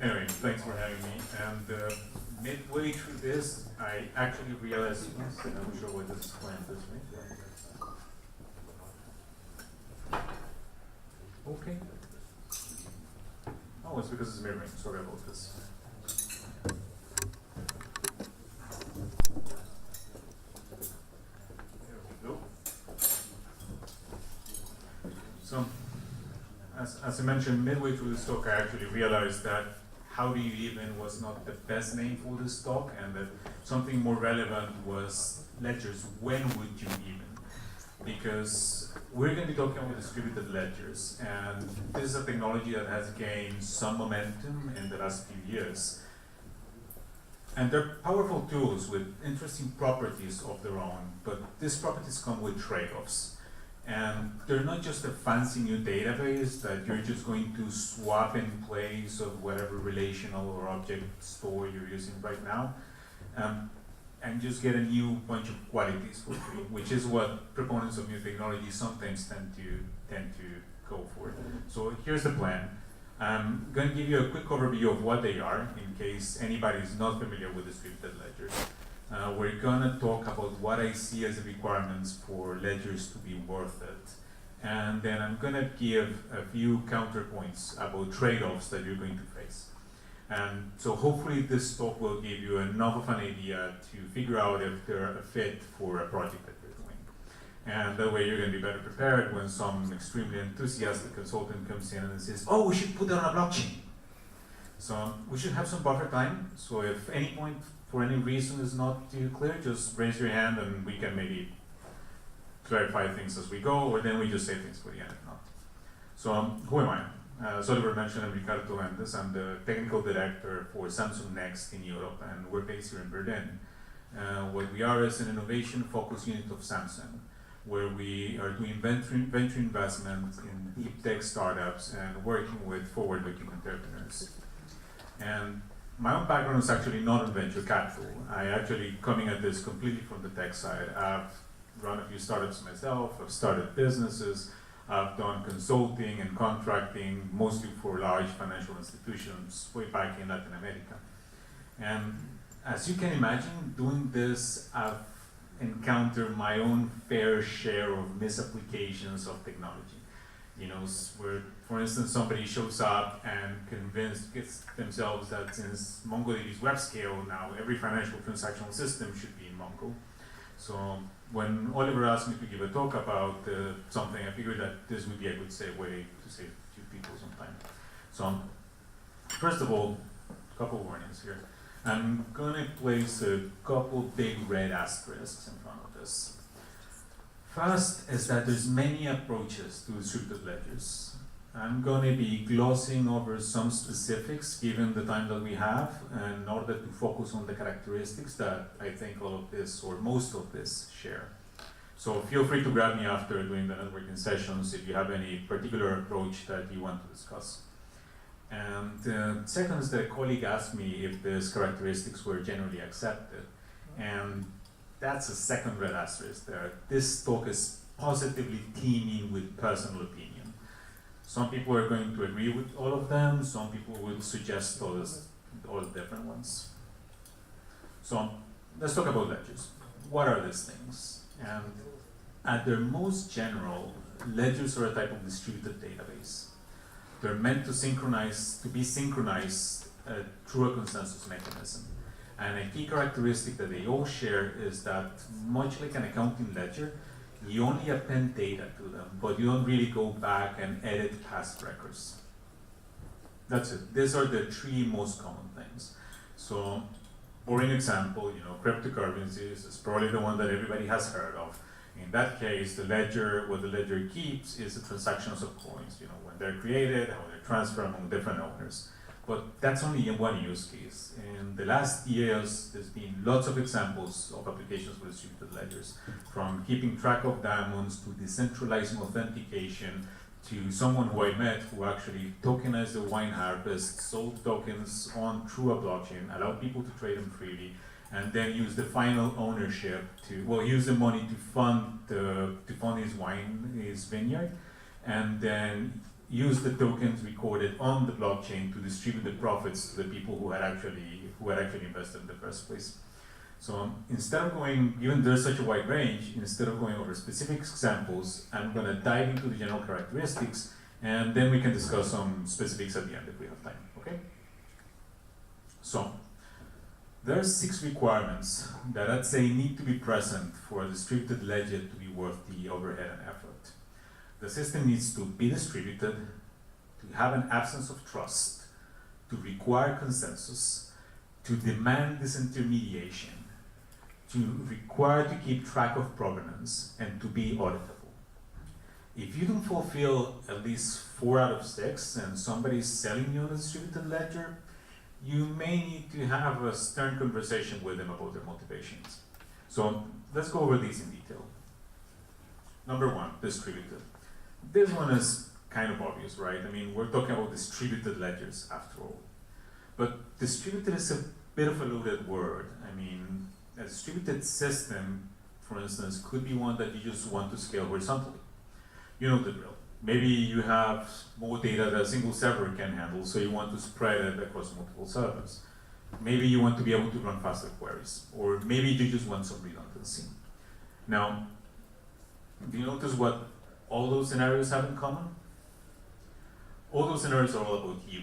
Anyway, thanks for having me. And midway through this, I actually realized, and I'm sure why this is planned this way. Okay. Oh, it's because it's mirroring. Sorry about this. There we go. So, as I mentioned, midway through this talk, I actually realized that how do you even was not the best name for this talk, and that something more relevant was ledgers. When would you even? Because we're going to be talking about distributed ledgers, and this is a technology that has gained some momentum in the last few years. And they're powerful tools with interesting properties of their own, but these properties come with trade-offs. And they're not just a fancy new database that you're just going to swap in place of whatever relational or object store you're using right now, and just get a new bunch of qualities for free, which is what proponents of new technology sometimes tend to go for. So here's the plan. I'm going to give you a quick overview of what they are, in case anybody is not familiar with distributed ledgers. We're going to talk about what I see as the requirements for ledgers to be worth it. And then I'm going to give a few counterpoints about trade-offs that you're going to face. And so hopefully this talk will give you enough of an idea to figure out if they're a fit for a project that you're doing. And that way you're going to be better prepared when some extremely enthusiastic consultant comes in and says, oh, we should put that on a blockchain. So we should have some buffer time. So if any point for any reason is not too clear, just raise your hand and we can maybe clarify things as we go, or then we just say things for the end if not. So who am I? As Oliver mentioned, I'm Ricardo Méndez. I'm the technical director for Samsung Next in Europe, and we're based here in Berlin. What we are is an innovation-focused unit of Samsung, where we are doing venture investment in deep tech startups and working with forward-looking entrepreneurs. And my own background is actually not in venture capital. I actually coming at this completely from the tech side. I've run a few startups myself. I've started businesses. I've done consulting and contracting, mostly for large financial institutions way back in Latin America. And as you can imagine, doing this, I've encountered my own fair share of misapplications of technology. You know, where, for instance, somebody shows up and gets themselves that since MongoDB's web scale, now every financial transactional system should be in Mongo. So when Oliver asked me to give a talk about something, I figured that this would be a good way to save a few people some time. So first of all, a couple warnings here. I'm going to place a couple big red asterisks in front of this. First is that there's many approaches to distributed ledgers. I'm going to be glossing over some specifics given the time that we have in order to focus on the characteristics that I think all of this or most of this share. So feel free to grab me after doing the networking sessions if you have any particular approach that you want to discuss. And second is that a colleague asked me if these characteristics were generally accepted. And that's a second red asterisk there. This talk is positively teeming with personal opinion. Some people are going to agree with all of them. Some people will suggest all the different ones. So let's talk about ledgers. What are these things? And at their most general, ledgers are a type of distributed database. They're meant to be synchronized through a consensus mechanism. And a key characteristic that they all share is that, much like an accounting ledger, you only append data to them, but you don't really go back and edit past records. That's it. These are the three most common things. So, for an example, cryptocurrencies is probably the one that everybody has heard of. In that case, what the ledger keeps is the transactions of coins, when they're created, how they're transferred among different owners. But that's only in one use case. In the last years, there's been lots of examples of applications for distributed ledgers, from keeping track of diamonds to decentralizing authentication to someone who I met who actually tokenized the wine harvest, sold tokens through a blockchain, allowed people to trade them freely, and then use the final ownership use the money to fund his vineyard, and then use the tokens recorded on the blockchain to distribute the profits to the people who had actually invested in the first place. So instead of going, given there's such a wide range, instead of going over specific examples, I'm going to dive into the general characteristics, and then we can discuss some specifics at the end if we have time. Okay? So there are 6 requirements that I'd say need to be present for a distributed ledger to be worth the overhead and effort. The system needs to be distributed, to have an absence of trust, to require consensus, to demand disintermediation, to require to keep track of provenance, and to be auditable. If you don't fulfill at least 4 out of 6 and somebody's selling you on a distributed ledger, you may need to have a stern conversation with them about their motivations. So let's go over these in detail. Number 1, distributed. This one is kind of obvious, right? I mean, we're talking about distributed ledgers after all. But distributed is a bit of a loaded word. I mean, a distributed system, for instance, could be one that you just want to scale horizontally. You know the drill. Maybe you have more data that a single server can handle, so you want to spread it across multiple servers. Maybe you want to be able to run faster queries, or maybe you just want some redundancy. Now, do you notice what all those scenarios have in common? All those scenarios are all about you.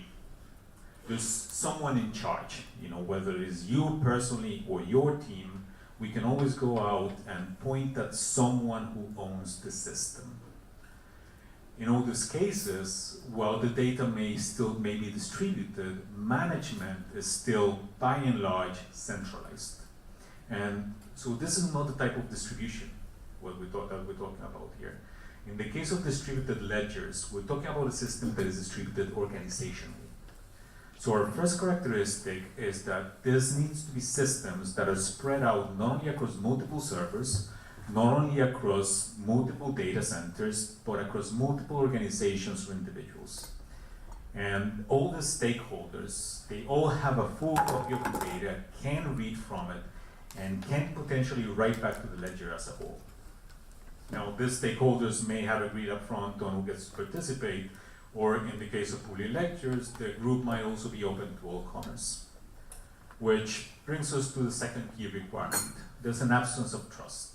There's someone in charge, whether it's you personally or your team. We can always go out and point at someone who owns the system. In all these cases, while the data may be distributed, management is still, by and large, centralized. And so this is not the type of distribution that we're talking about here. In the case of distributed ledgers, we're talking about a system that is distributed organizationally. So our first characteristic is that this needs to be systems that are spread out not only across multiple servers, not only across multiple data centers, but across multiple organizations or individuals. And all the stakeholders, they all have a full copy of the data, can read from it, and can potentially write back to the ledger as a whole. Now, these stakeholders may have agreed up front on who gets to participate, or in the case of pooling ledgers, the group might also be open to all comers. Which brings us to the second key requirement. There's an absence of trust.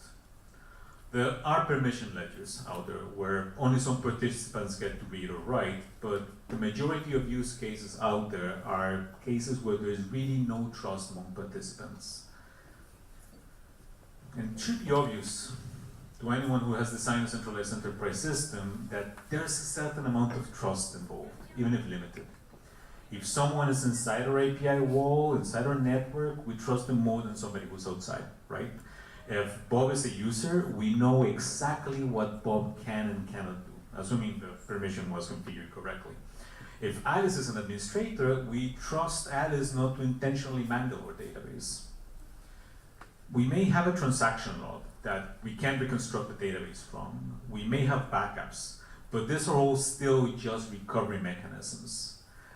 There are permission ledgers out there where only some participants get to read or write, but the majority of use cases out there are cases where there is really no trust among participants. And it should be obvious to anyone who has designed a centralized enterprise system that there's a certain amount of trust involved, even if limited. If someone is inside our API wall, inside our network, we trust them more than somebody who's outside, right? If Bob is a user, we know exactly what Bob can and cannot do, assuming the permission was configured correctly. If Alice is an administrator, we trust Alice not to intentionally mangle our database. We may have a transaction log that we can reconstruct the database from. We may have backups, but these are all still just recovery mechanisms.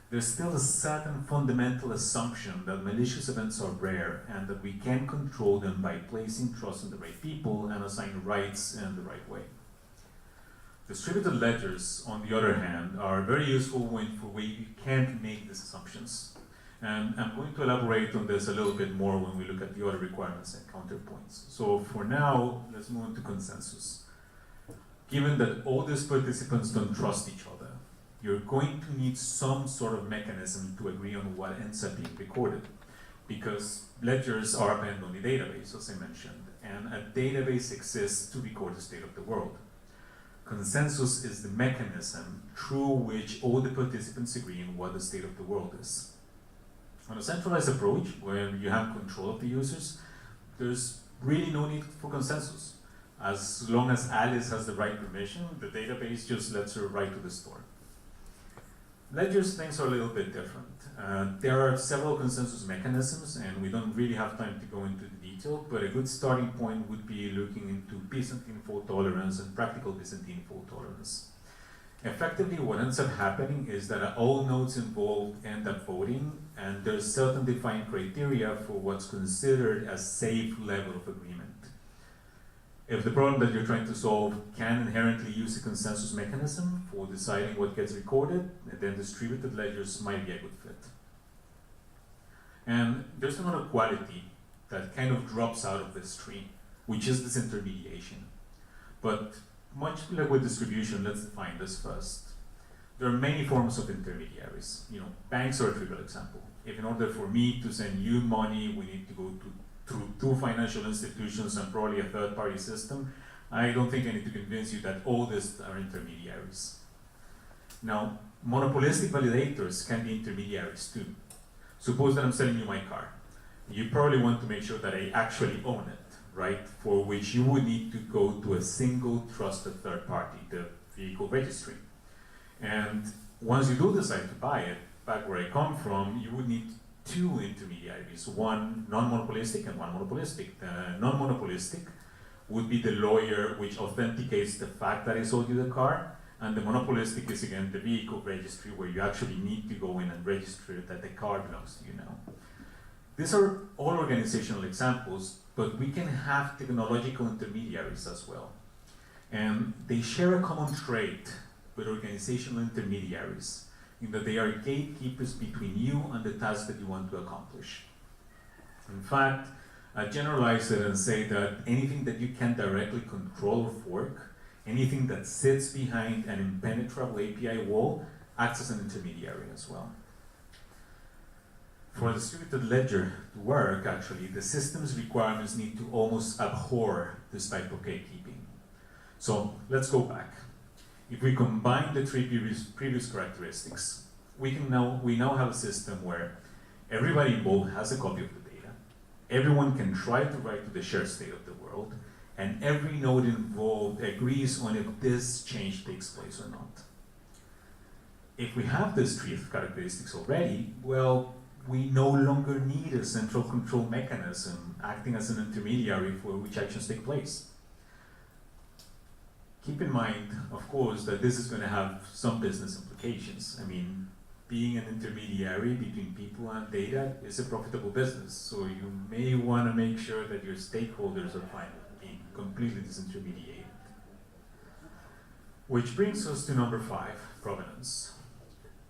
There's still a certain fundamental assumption that malicious events are rare and that we can control them by placing trust in the right people and assign rights in the right way. Distributed ledgers, on the other hand, are very useful when you can't make these assumptions. And I'm going to elaborate on this a little bit more when we look at the other requirements and counterpoints. So for now, let's move on to consensus. Given that all these participants don't trust each other, you're going to need some sort of mechanism to agree on what ends up being recorded. Because ledgers are append on the database, as I mentioned, and a database exists to record the state of the world. Consensus is the mechanism through which all the participants agree on what the state of the world is. On a centralized approach, where you have control of the users, there's really no need for consensus. As long as Alice has the right permission, the database just lets her write to the store. Ledgers things are a little bit different. There are several consensus mechanisms, and we don't really have time to go into the detail, but a good starting point would be looking into Byzantine fault tolerance and practical Byzantine fault tolerance. Effectively, what ends up happening is that all nodes involved end up voting, and there's certain defined criteria for what's considered a safe level of agreement. If the problem that you're trying to solve can inherently use a consensus mechanism for deciding what gets recorded, then distributed ledgers might be a good fit. And there's another quality that kind of drops out of this tree, which is disintermediation. But much like with distribution, let's define this first. There are many forms of intermediaries. Banks are a trivial example. If in order for me to send you money, we need to go through two financial institutions and probably a third-party system, I don't think I need to convince you that all these are intermediaries. Now, monopolistic validators can be intermediaries too. Suppose that I'm selling you my car. You probably want to make sure that I actually own it, right? For which you would need to go to a single trusted third party, the vehicle registry. And once you do decide to buy it, back where I come from, you would need two intermediaries, one non-monopolistic and one monopolistic. The non-monopolistic would be the lawyer which authenticates the fact that I sold you the car, and the monopolistic is again the vehicle registry where you actually need to go in and register that the car belongs to you now. These are all organizational examples, but we can have technological intermediaries as well. And they share a common trait with organizational intermediaries, in that they are gatekeepers between you and the task that you want to accomplish. In fact, I generalize it and say that anything that you can directly control or fork, anything that sits behind an impenetrable API wall, acts as an intermediary as well. For a distributed ledger to work, actually, the system's requirements need to almost abhor this type of gatekeeping. So let's go back. If we combine the three previous characteristics, we now have a system where everybody involved has a copy of the data, everyone can try to write to the shared state of the world, and every node involved agrees on if this change takes place or not. If we have these three characteristics already, well, we no longer need a central control mechanism acting as an intermediary for which actions take place. Keep in mind, of course, that this is going to have some business implications. I mean, being an intermediary between people and data is a profitable business, so you may want to make sure that your stakeholders are fine with being completely disintermediated. Which brings us to number 5, provenance.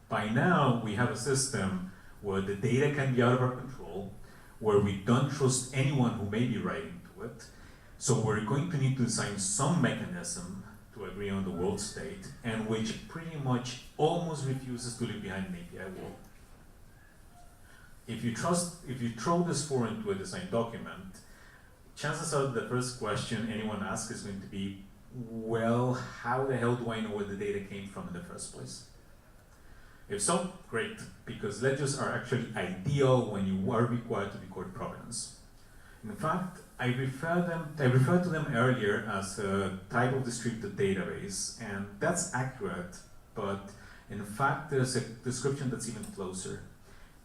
By now, we have a system where the data can be out of our control, where we don't trust anyone who may be writing to it, so we're going to need to design some mechanism to agree on the world state, and which pretty much almost refuses to leave behind an API wall. If you throw this form into a design document, chances are the first question anyone asks is going to be, well, how the hell do I know where the data came from in the first place? If so, great, because ledgers are actually ideal when you are required to record provenance. In fact, I referred to them earlier as a type of distributed database, and that's accurate, but in fact there's a description that's even closer.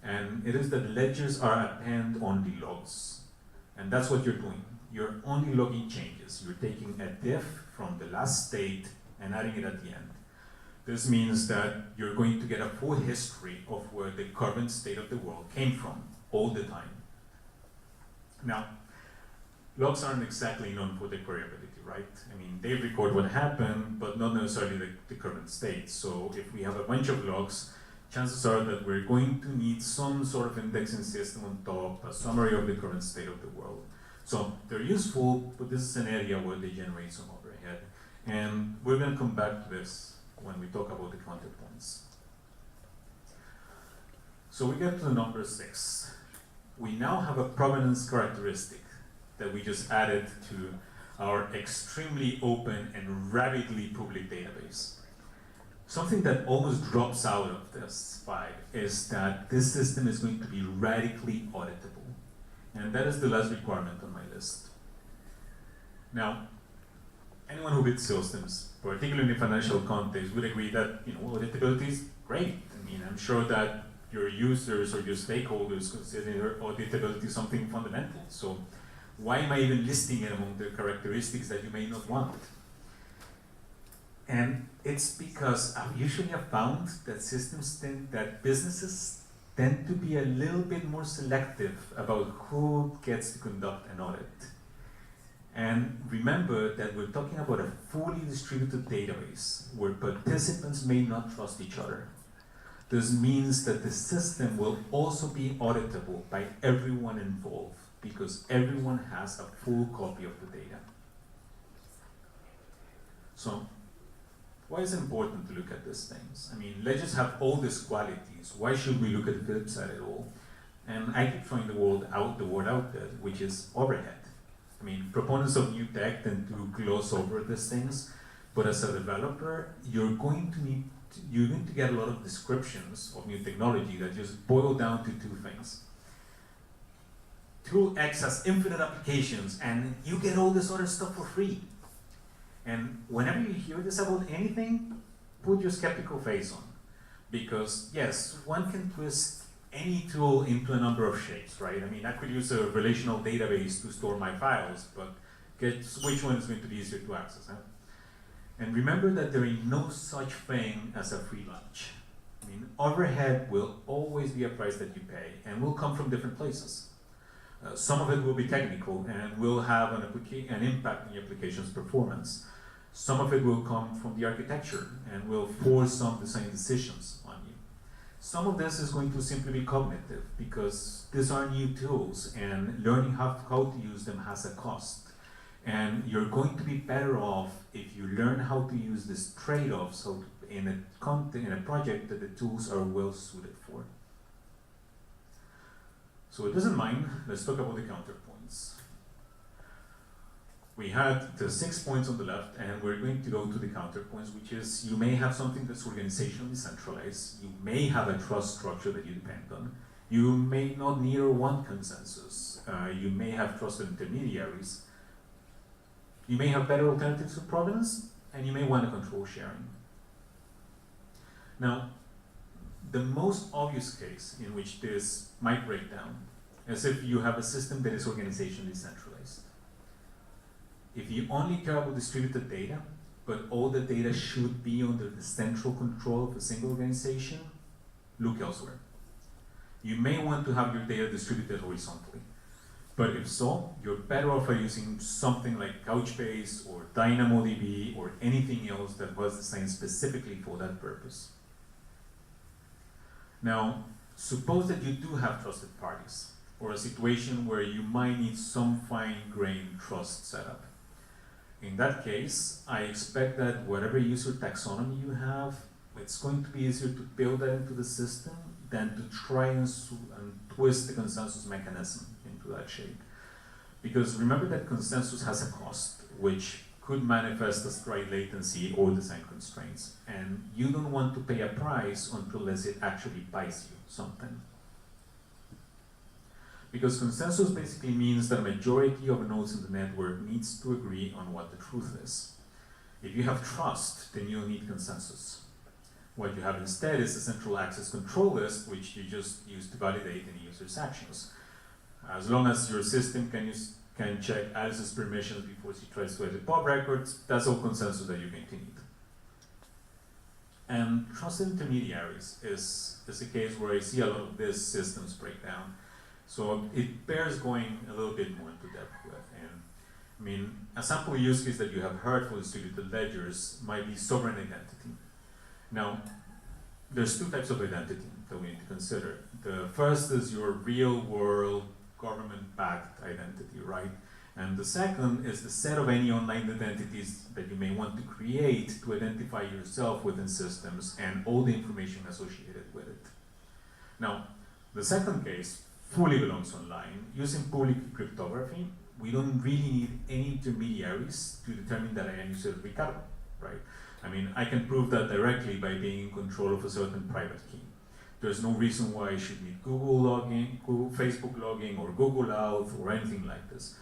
And it is that ledgers are append-only logs. And that's what you're doing. You're only logging changes. You're taking a diff from the last state and adding it at the end. This means that you're going to get a full history of where the current state of the world came from, all the time. Now, logs aren't exactly known for their queryability, right? I mean, they record what happened, but not necessarily the current state. So if we have a bunch of logs, chances are that we're going to need some sort of indexing system on top, a summary of the current state of the world. So they're useful, but this is an area where they generate some overhead. And we're going to come back to this when we talk about the counterpoints. So we get to the number 6. We now have a provenance characteristic that we just added to our extremely open and rapidly public database. Something that almost drops out of this 5 is that this system is going to be radically auditable. And that is the last requirement on my list. Now, anyone who builds systems, particularly in the financial context, would agree that auditability is great. I mean, I'm sure that your users or your stakeholders consider auditability something fundamental. So why am I even listing it among the characteristics that you may not want? And it's because I usually have found that businesses tend to be a little bit more selective about who gets to conduct an audit. And remember that we're talking about a fully distributed database where participants may not trust each other. This means that the system will also be auditable by everyone involved because everyone has a full copy of the data. So, why is it important to look at these things? I mean, ledgers have all these qualities. Why should we look at the flip side at all? And I keep throwing the word out there, which is overhead. I mean, proponents of new tech tend to gloss over these things, but as a developer, you're going to get a lot of descriptions of new technology that just boil down to two things. Tool X has infinite applications, and you get all this other stuff for free. And whenever you hear this about anything, put your skeptical face on. Because yes, one can twist any tool into a number of shapes, right? I mean, I could use a relational database to store my files, but guess which one is going to be easier to access, huh? And remember that there is no such thing as a free lunch. I mean, overhead will always be a price that you pay, and will come from different places. Some of it will be technical, and will have an impact on the application's performance. Some of it will come from the architecture, and will force some design decisions on you. Some of this is going to simply be cognitive, because these are new tools, and learning how to use them has a cost. And you're going to be better off if you learn how to use these trade-offs in a project that the tools are well suited for. So with this in mind, let's talk about the counterpoints. We had the 6 points on the left, and we're going to go to the counterpoints, which is you may have something that's organizationally centralized, you may have a trust structure that you depend on, you may not need or want consensus, you may have trusted intermediaries, you may have better alternatives to provenance, and you may want to control sharing. Now, the most obvious case in which this might break down is if you have a system that is organizationally centralized. If you only care about distributed data, but all the data should be under the central control of a single organization, look elsewhere. You may want to have your data distributed horizontally, but if so, you're better off by using something like Couchbase or DynamoDB or anything else that was designed specifically for that purpose. Now, suppose that you do have trusted parties, or a situation where you might need some fine-grained trust setup. In that case, I expect that whatever user taxonomy you have, it's going to be easier to build that into the system than to try and twist the consensus mechanism into that shape. Because remember that consensus has a cost, which could manifest as dry latency or design constraints. And you don't want to pay a price unless it actually buys you something. Because consensus basically means that a majority of nodes in the network needs to agree on what the truth is. If you have trust, then you don't need consensus. What you have instead is a central access control list, which you just use to validate any user's actions. As long as your system can check Alice's permissions before she tries to edit pub records, that's all consensus that you're going to need. And trusted intermediaries is a case where I see a lot of these systems break down. So it bears going a little bit more into depth with. And I mean, a sample use case that you have heard for distributed ledgers might be sovereign identity. Now, there's two types of identity that we need to consider. The first is your real world government-backed identity, right? And the second is the set of any online identities that you may want to create to identify yourself within systems and all the information associated with it. Now, the second case fully belongs online. Using public cryptography, we don't really need any intermediaries to determine that I am user Ricardo, right? I mean, I can prove that directly by being in control of a certain private key. There's no reason why I should need Google login, Facebook login, or Google Auth, or anything like this.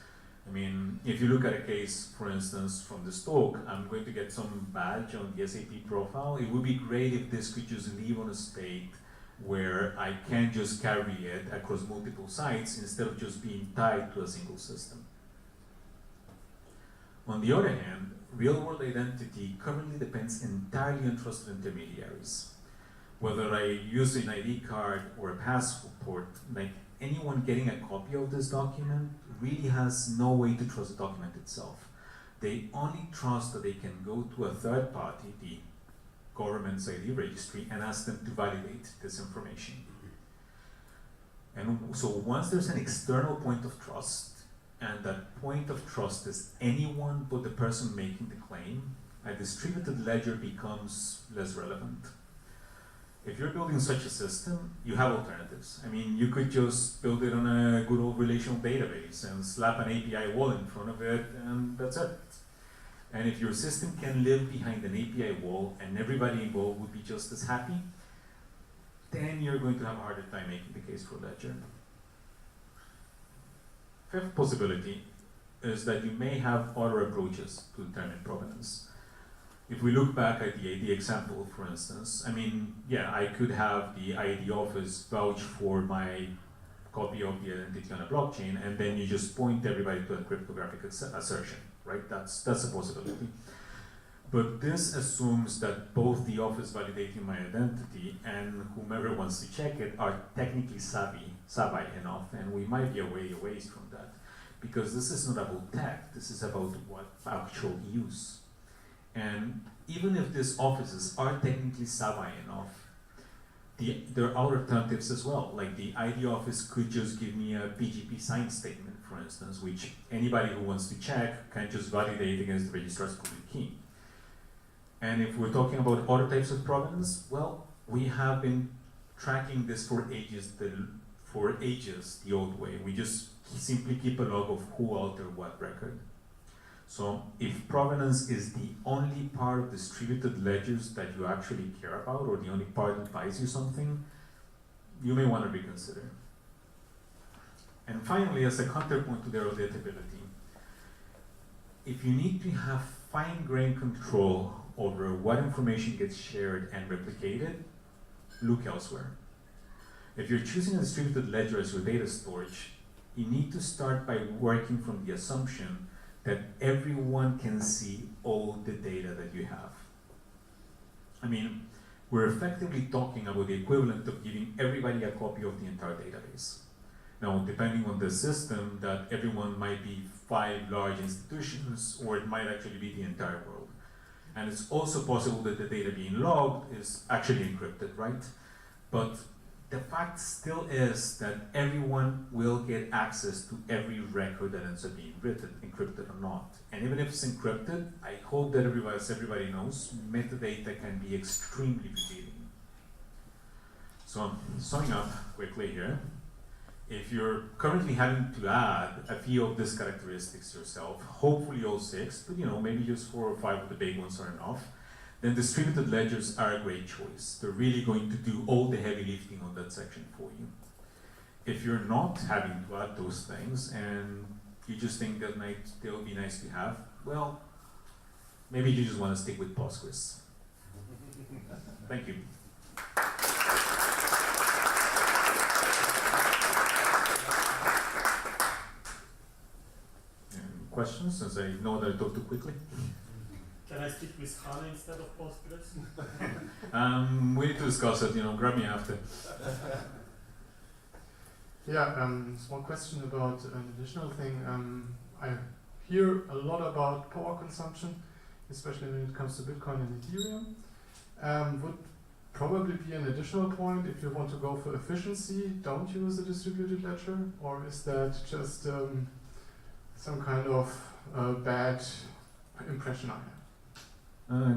I mean, if you look at a case, for instance, from this talk, I'm going to get some badge on the SAP profile. It would be great if this could just live on a state where I can just carry it across multiple sites instead of just being tied to a single system. On the other hand, real-world identity currently depends entirely on trusted intermediaries. Whether I use an ID card or a passport, like anyone getting a copy of this document really has no way to trust the document itself. They only trust that they can go to a third party, the government's ID registry, and ask them to validate this information. And so once there's an external point of trust, and that point of trust is anyone but the person making the claim, a distributed ledger becomes less relevant. If you're building such a system, you have alternatives. I mean, you could just build it on a good old relational database and slap an API wall in front of it, and that's it. And if your system can live behind an API wall and everybody involved would be just as happy, then you're going to have a harder time making the case for ledger. Fifth possibility is that you may have other approaches to determine provenance. If we look back at the ID example, for instance, I mean, yeah, I could have the ID office vouch for my copy of the identity on a blockchain, and then you just point everybody to a cryptographic assertion, right? That's a possibility. But this assumes that both the office validating my identity and whomever wants to check it are technically savvy enough, and we might be a ways from that. Because this is not about tech, this is about what actual use. And even if these offices are technically savvy enough, there are other alternatives as well. Like the ID office could just give me a PGP sign statement, for instance, which anybody who wants to check can just validate against the registrar's public key. And if we're talking about other types of provenance, well, we have been tracking this for ages the old way. We just simply keep a log of who altered what record. So if provenance is the only part of distributed ledgers that you actually care about, or the only part that buys you something, you may want to reconsider. And finally, as a counterpoint to their auditability, if you need to have fine-grained control over what information gets shared and replicated, look elsewhere. If you're choosing a distributed ledger as your data storage, you need to start by working from the assumption that everyone can see all the data that you have. I mean, we're effectively talking about the equivalent of giving everybody a copy of the entire database. Now, depending on the system, that everyone might be 5 large institutions, or it might actually be the entire world. And it's also possible that the data being logged is actually encrypted, right? But the fact still is that everyone will get access to every record that ends up being written, encrypted or not. And even if it's encrypted, I hope that everybody knows, metadata can be extremely revealing. So, summing up quickly here, if you're currently having to add a few of these characteristics yourself, hopefully all 6, but maybe just 4 or 5 of the big ones are enough, then distributed ledgers are a great choice. They're really going to do all the heavy lifting on that section for you. If you're not having to add those things and you just think that they'll be nice to have, well, maybe you just want to stick with Postgres. Thank you. Questions, since I know that I talked too quickly? Can I stick with HANA instead of Postgres? We need to discuss it, grab me after. Yeah, small question about an additional thing. I hear a lot about power consumption, especially when it comes to Bitcoin and Ethereum. Would probably be an additional point if you want to go for efficiency, don't use a distributed ledger, or is that just some kind of bad impression I have?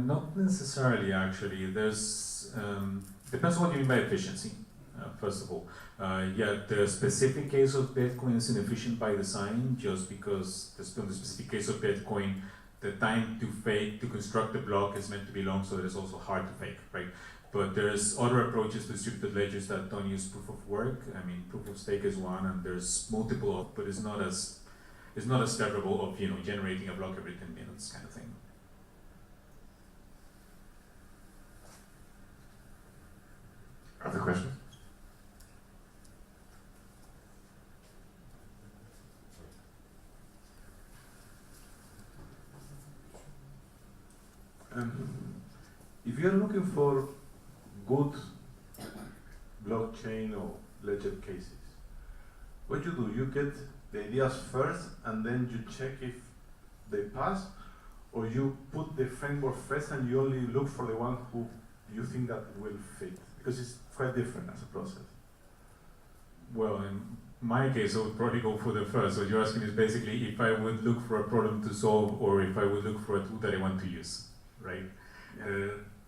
Not necessarily, actually. There's depends on what you mean by efficiency. First of all, yeah, the specific case of Bitcoin is inefficient by design, just because in the specific case of Bitcoin, the time to construct the block is meant to be long, so that it's also hard to fake, right? But there's other approaches to distributed ledgers that don't use proof of work. I mean, proof of stake is one, and there's multiple, but it's not as favorable of generating a block every 10 minutes kind of thing. Other questions? If you are looking for good blockchain or ledger cases, what you do, you get the ideas first and then you check if they pass, or you put the framework first and you only look for the one who you think that will fit, because it's quite different as a process. Well, in my case, I would probably go for the first. What you're asking is basically if I would look for a problem to solve or if I would look for a tool that I want to use, right?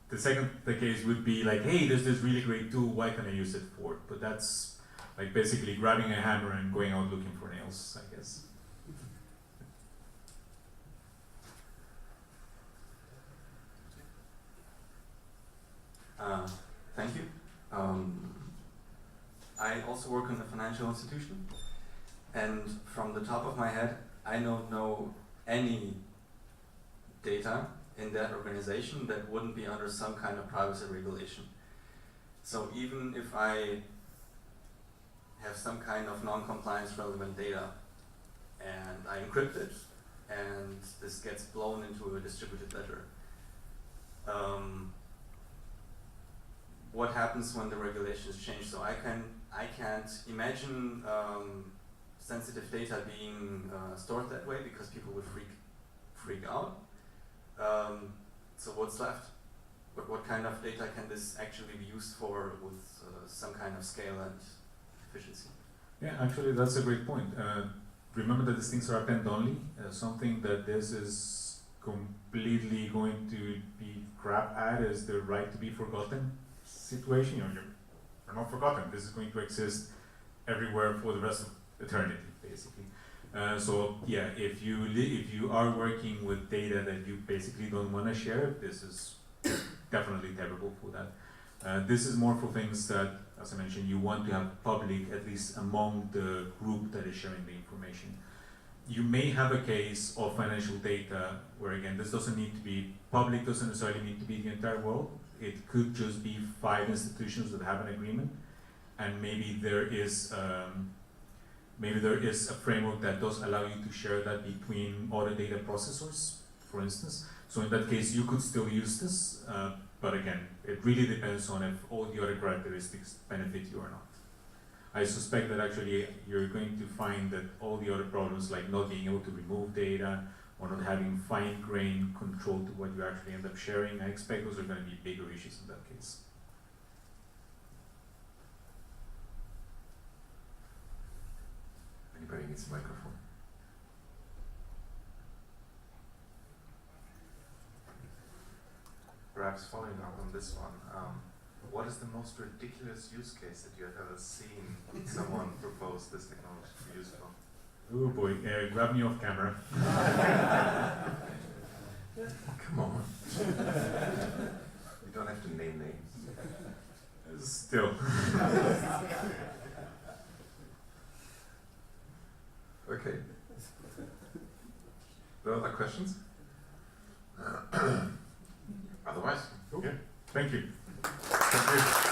The second case would be like, hey, there's this really great tool, why can I use it for? But that's like basically grabbing a hammer and going out looking for nails, I guess. Thank you. I also work in a financial institution, and from the top of my head, I don't know any data in that organization that wouldn't be under some kind of privacy regulation. So even if I have some kind of non-compliance relevant data and I encrypt it and this gets blown into a distributed ledger, what happens when the regulations change? So I can't imagine sensitive data being stored that way because people would freak out. So what's left? What kind of data can this actually be used for with some kind of scale and efficiency? Yeah, actually that's a great point. Remember that these things are append only. Something that this is completely going to be grabbed at is the right to be forgotten situation. You know, you're not forgotten. This is going to exist everywhere for the rest of eternity, basically. So yeah, if you are working with data that you basically don't want to share, this is definitely terrible for that. This is more for things that, as I mentioned, you want to have public, at least among the group that is sharing the information. You may have a case of financial data where, again, this doesn't need to be public, doesn't necessarily need to be the entire world. It could just be 5 institutions that have an agreement, and maybe there is a framework that does allow you to share that between other data processors, for instance. So in that case, you could still use this, but again, it really depends on if all the other characteristics benefit you or not. I suspect that actually you're going to find that all the other problems, like not being able to remove data or not having fine-grained control to what you actually end up sharing, I expect those are going to be bigger issues in that case. Anybody needs a microphone? Perhaps following up on this one, what is the most ridiculous use case that you have ever seen someone propose this technology to use for? Oh boy, grab me off camera. Come on. You don't have to name names. Still. Okay. No other questions? Otherwise, Cool. Thank you. thank you.